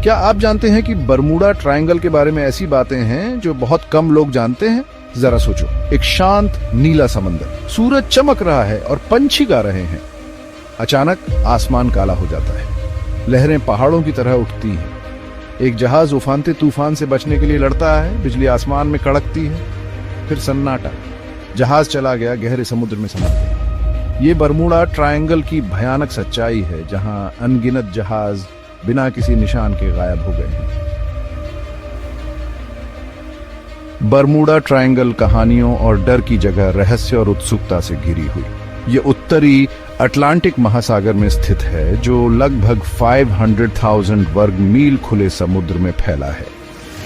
क्या आप जानते हैं कि बरमूडा ट्रायंगल के बारे में ऐसी बातें हैं जो बहुत कम लोग जानते हैं? जरा सोचो, एक शांत नीला समंदर, सूरज चमक रहा है और पंछी गा रहे हैं। अचानक आसमान काला हो जाता है, लहरें पहाड़ों की तरह उठती हैं। एक जहाज उफानते तूफान से बचने के लिए लड़ता है, बिजली आसमान में कड़कती है। फिर सन्नाटा, जहाज चला गया, गहरे समुद्र में समा गया। ये बरमूडा ट्रायंगल की भयानक सच्चाई है, जहां अनगिनत जहाज बिना किसी निशान के गायब हो गए हैं। बरमूडा ट्रायंगल कहानियों और डर की जगह रहस्य और उत्सुकता से घिरी हुई। ये उत्तरी अटलांटिक महासागर में स्थित है, जो लगभग 500,000 वर्ग मील खुले समुद्र में फैला है।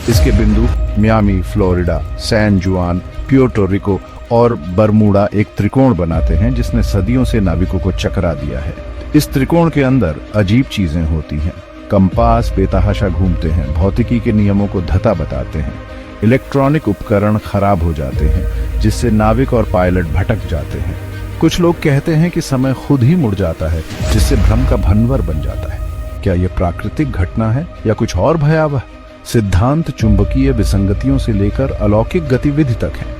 इसके बिंदु मियामी, फ्लोरिडा, सैन जुआन, प्यूर्टो रिको और बरमूडा एक त्रिकोण बनाते हैं, जिसने सदियों से नाविकों को चकरा दिया है। इस त्रिकोण के अंदर अजीब चीजें होती हैं। कंपास बेतहाशा घूमते हैं, भौतिकी के नियमों को धता बताते हैं। इलेक्ट्रॉनिक उपकरण खराब हो जाते हैं, जिससे नाविक और पायलट भटक जाते हैं। कुछ लोग कहते हैं कि समय खुद ही मुड़ जाता है, जिससे भ्रम का भंवर बन जाता है। क्या यह प्राकृतिक घटना है या कुछ और भयावह? सिद्धांत चुंबकीय विसंगतियों से लेकर अलौकिक गतिविधि तक हैं।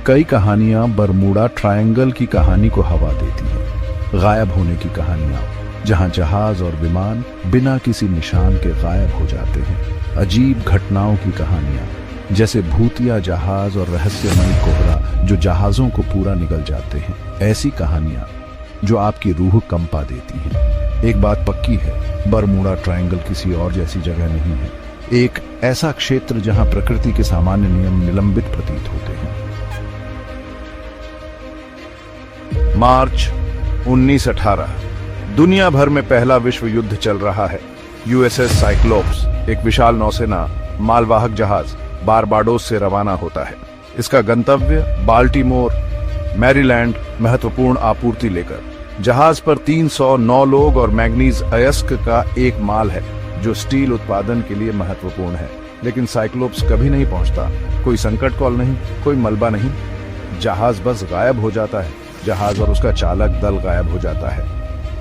कई कहानियां बरमूडा ट्रायंगल की कहानी को हवा देती हैं। गायब होने की कहानियां, जहां जहाज और विमान बिना किसी निशान के गायब हो जाते हैं। अजीब घटनाओं की कहानियां, जैसे भूतिया जहाज और रहस्यमयी कोहरा जो जहाजों को पूरा निगल जाते हैं। ऐसी कहानियां जो आपकी रूह कंपा देती हैं। एक बात पक्की है, बरमूडा ट्रायंगल किसी और जैसी जगह नहीं है। एक ऐसा क्षेत्र जहां प्रकृति के सामान्य नियम निलंबित प्रतीत होते हैं। मार्च 1918, दुनिया भर में पहला विश्व युद्ध चल रहा है। यूएसएस साइक्लोप्स, एक विशाल नौसेना मालवाहक जहाज, बारबाडोस से रवाना होता है। इसका गंतव्य बाल्टीमोर, मैरीलैंड, महत्वपूर्ण आपूर्ति लेकर। जहाज पर 309 लोग और मैग्नीज अयस्क का एक माल है, जो स्टील उत्पादन के लिए महत्वपूर्ण है। लेकिन साइक्लोप्स कभी नहीं पहुंचता। कोई संकट कॉल नहीं, कोई मलबा नहीं। जहाज बस गायब हो जाता है। जहाज और उसका चालक दल गायब हो जाता है,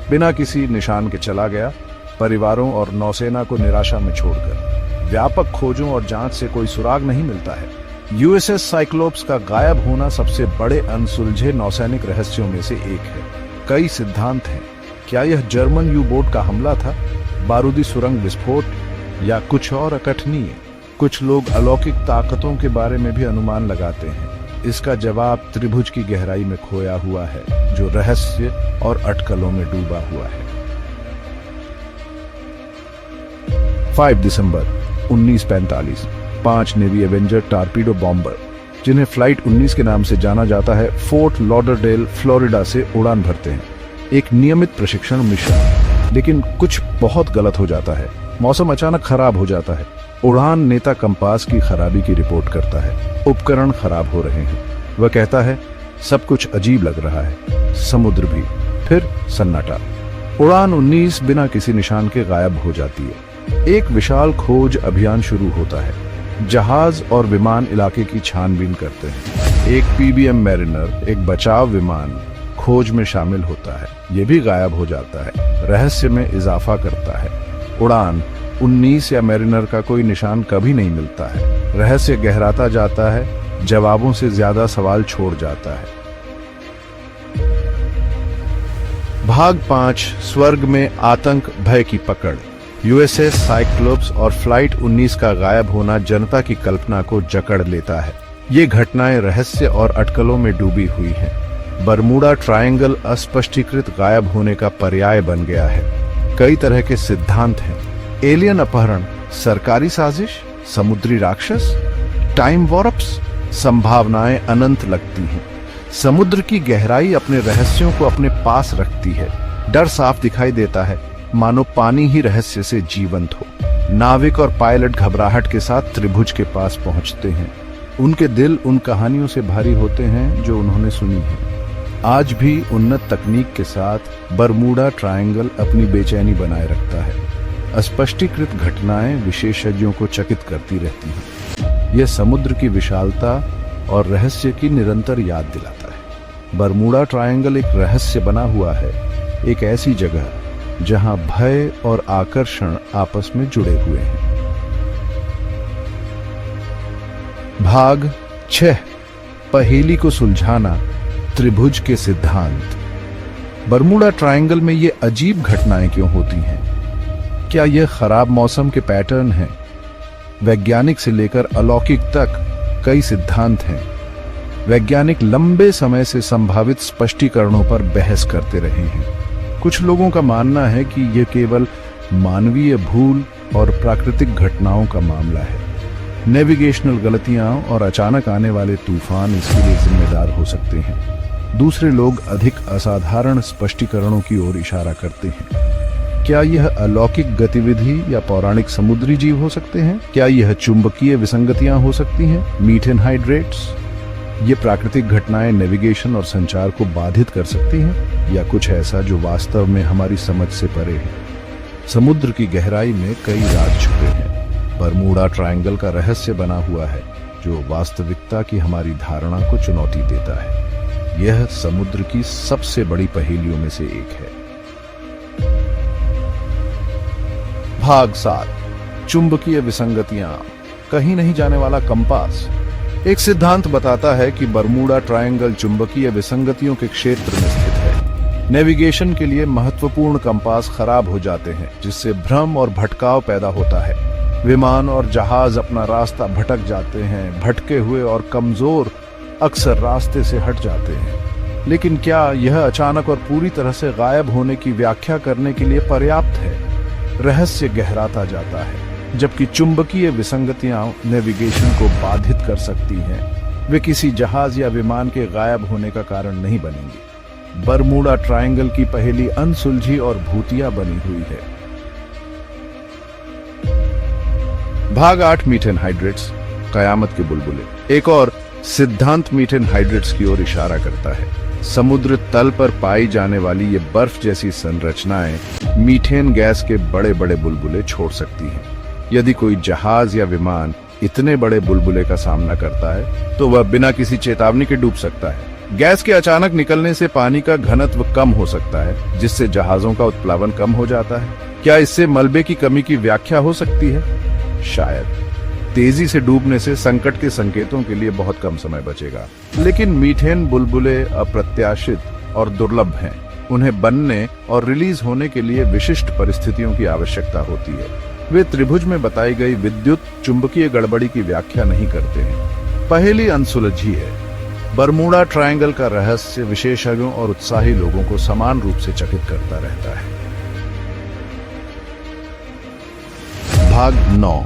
बिना किसी निशान के चला गया, परिवारों और नौसेना को निराशा में छोड़कर। व्यापक खोजों और जांच से कोई सुराग नहीं मिलता है। यूएसएस साइक्लोप्स का गायब होना सबसे बड़े अनसुलझे नौसैनिक रहस्यों में से एक है। कई सिद्धांत हैं। क्या यह जर्मन यू बोट का हमला था, बारूदी सुरंग विस्फोट, या कुछ और अकथनीय? कुछ लोग अलौकिक ताकतों के बारे में भी अनुमान लगाते हैं। इसका जवाब त्रिभुज की गहराई में खोया हुआ है, जो रहस्य और अटकलों में डूबा हुआ है। 5 दिसंबर 1945, 5 नेवी एवेंजर टारपीडो बॉम्बर, जिन्हें फ्लाइट 19 के नाम से जाना जाता है, फोर्ट लॉडरडेल, फ्लोरिडा से उड़ान भरते हैं। एक नियमित प्रशिक्षण मिशन, लेकिन कुछ बहुत गलत हो जाता है। मौसम अचानक खराब हो जाता है। उड़ान नेता कंपास की खराबी की रिपोर्ट करता है। उपकरण खराब हो रहे हैं। वह कहता है, सब कुछ अजीब लग रहा है, समुद्र भी। फिर सन्नाटा। उड़ान 19 बिना किसी निशान के गायब हो जाती है। एक विशाल खोज अभियान शुरू होता है। जहाज और विमान इलाके की छानबीन करते हैं। एक पीबीएम मैरिनर, एक बचाव विमान, खोज में शामिल होता है। यह भी गायब हो जाता है। रहस्य में इजाफा करता है। उड़ान 19 या मैरिनर का कोई निशान कभी नहीं मिलता है। रहस्य गहराता जाता है, जवाबों से ज्यादा सवाल छोड़ जाता है। भाग 5, स्वर्ग में आतंक, भय की पकड़। यूएसएस साइक्लोप्स और फ्लाइट 19 का गायब होना जनता की कल्पना को जकड़ लेता है। ये घटनाएं रहस्य और अटकलों में डूबी हुई हैं। बरमूडा ट्रायंगल अस्पष्टीकृत गायब होने का पर्याय बन गया है। कई तरह के सिद्धांत हैं। एलियन अपहरण, सरकारी साजिश, समुद्री राक्षस, टाइम वॉर्प्स। संभावनाएं अनंत लगती हैं। समुद्र की गहराई अपने रहस्यों को अपने पास रखती है। डर साफ दिखाई देता है, मानो पानी ही रहस्य से जीवंत हो। नाविक और पायलट घबराहट के साथ त्रिभुज के पास पहुंचते हैं। उनके दिल उन कहानियों से भारी होते हैं जो उन्होंने सुनी है। आज भी उन्नत तकनीक के साथ बरमूडा ट्रायंगल अपनी बेचैनी बनाए रखता है। अस्पष्टीकृत घटनाएं विशेषज्ञों को चकित करती रहती हैं। यह समुद्र की विशालता और रहस्य की निरंतर याद दिलाता है। बरमूडा ट्रायंगल एक रहस्य बना हुआ है, एक ऐसी जगह जहां भय और आकर्षण आपस में जुड़े हुए हैं। भाग 6, पहेली को सुलझाना, त्रिभुज के सिद्धांत। बरमूडा ट्रायंगल में ये अजीब घटनाएं क्यों होती हैं? क्या यह खराब मौसम के पैटर्न हैं? वैज्ञानिक से लेकर अलौकिक तक कई सिद्धांत हैं। वैज्ञानिक लंबे समय से संभावित स्पष्टीकरणों पर बहस करते रहे हैं। कुछ लोगों का मानना है कि यह केवल मानवीय भूल और प्राकृतिक घटनाओं का मामला है। नेविगेशनल गलतियां और अचानक आने वाले तूफान इसके लिए जिम्मेदार हो सकते हैं। दूसरे लोग अधिक असाधारण स्पष्टीकरणों की ओर इशारा करते हैं। क्या यह अलौकिक गतिविधि या पौराणिक समुद्री जीव हो सकते हैं? क्या यह चुंबकीय विसंगतियां हो सकती हैं, मीथेन हाइड्रेट्स? ये प्राकृतिक घटनाएं नेविगेशन और संचार को बाधित कर सकती हैं, या कुछ ऐसा जो वास्तव में हमारी समझ से परे है? समुद्र की गहराई में कई राज छुपे हैं। बरमूडा ट्रायंगल का रहस्य बना हुआ है जो वास्तविकता की हमारी धारणा को चुनौती देता है। यह समुद्र की सबसे बड़ी पहेलियों में से एक है। भाग 7, चुंबकीय विसंगतियां, कहीं नहीं जाने वाला कंपास। एक सिद्धांत बताता है कि बरमूडा ट्रायंगल चुंबकीय विसंगतियों के क्षेत्र में स्थित है। नेविगेशन के लिए महत्वपूर्ण कंपास खराब हो जाते हैं, जिससे भ्रम और भटकाव पैदा होता है। विमान और जहाज अपना रास्ता भटक जाते हैं। भटके हुए और कमजोर अक्सर रास्ते से हट जाते हैं। लेकिन क्या यह अचानक और पूरी तरह से गायब होने की व्याख्या करने के लिए पर्याप्त है? रहस्य गहराता जाता है। जबकि चुंबकीय विसंगतियां नेविगेशन को बाधित कर सकती हैं, वे किसी जहाज या विमान के गायब होने का कारण नहीं बनेंगी। बरमूडा ट्रायंगल की पहेली अनसुलझी और भूतिया बनी हुई है। भाग 8, मीथेन हाइड्रेट्स, कयामत के बुलबुले। एक और सिद्धांत मीथेन हाइड्रेट्स की ओर इशारा करता है। समुद्र तल पर पाई जाने वाली ये बर्फ जैसी संरचनाएं मीथेन गैस के बड़े बड़े बुलबुले छोड़ सकती हैं। यदि कोई जहाज या विमान इतने बड़े बुलबुले का सामना करता है तो वह बिना किसी चेतावनी के डूब सकता है। गैस के अचानक निकलने से पानी का घनत्व कम हो सकता है, जिससे जहाजों का उत्प्लावन कम हो जाता है। क्या इससे मलबे की कमी की व्याख्या हो सकती है? शायद। तेजी से डूबने से संकट के संकेतों के लिए बहुत कम समय बचेगा। लेकिन मीथेन बुलबुले अप्रत्याशित और दुर्लभ हैं। उन्हें बनने और रिलीज होने के लिए विशिष्ट परिस्थितियों की आवश्यकता होती है। वे त्रिभुज में बताई गई विद्युत चुंबकीय गड़बड़ी की व्याख्या नहीं करते हैं। पहेली अनसुलझी है। बरमूडा ट्रायंगल का रहस्य विशेषज्ञों और उत्साही लोगों को समान रूप से चकित करता रहता है। भाग 9,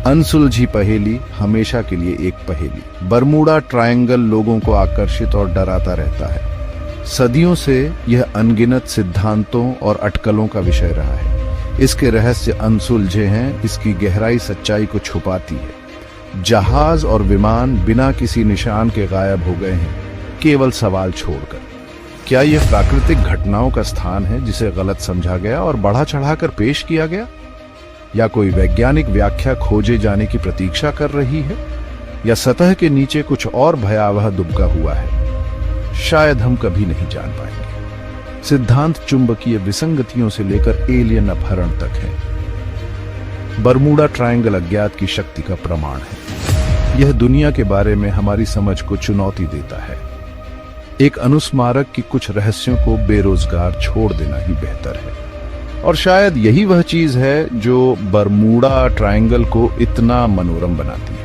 अनसुलझी पहेली, हमेशा के लिए एक पहेली। बरमूडा ट्रायंगल लोगों को आकर्षित और डराता रहता है। सदियों से यह अनगिनत सिद्धांतों और अटकलों का विषय रहा है। इसके रहस्य अनसुलझे हैं, इसकी गहराई सच्चाई को छुपाती है। जहाज और विमान बिना किसी निशान के गायब हो गए हैं, केवल सवाल छोड़कर। क्या यह प्राकृतिक घटनाओं का स्थान है जिसे गलत समझा गया और बढ़ा चढ़ाकर पेश किया गया? या कोई वैज्ञानिक व्याख्या खोजे जाने की प्रतीक्षा कर रही है? या सतह के नीचे कुछ और भयावह दुबका हुआ है? शायद हम कभी नहीं जान पाएंगे। सिद्धांत चुंबकीय विसंगतियों से लेकर एलियन अपहरण तक है। बरमूडा ट्रायंगल अज्ञात की शक्ति का प्रमाण है। यह दुनिया के बारे में हमारी समझ को चुनौती देता है। एक अनुस्मारक की कुछ रहस्यों को बेरोजगार छोड़ देना ही बेहतर है। और शायद यही वह चीज है जो बरमूडा ट्रायंगल को इतना मनोरम बनाती है।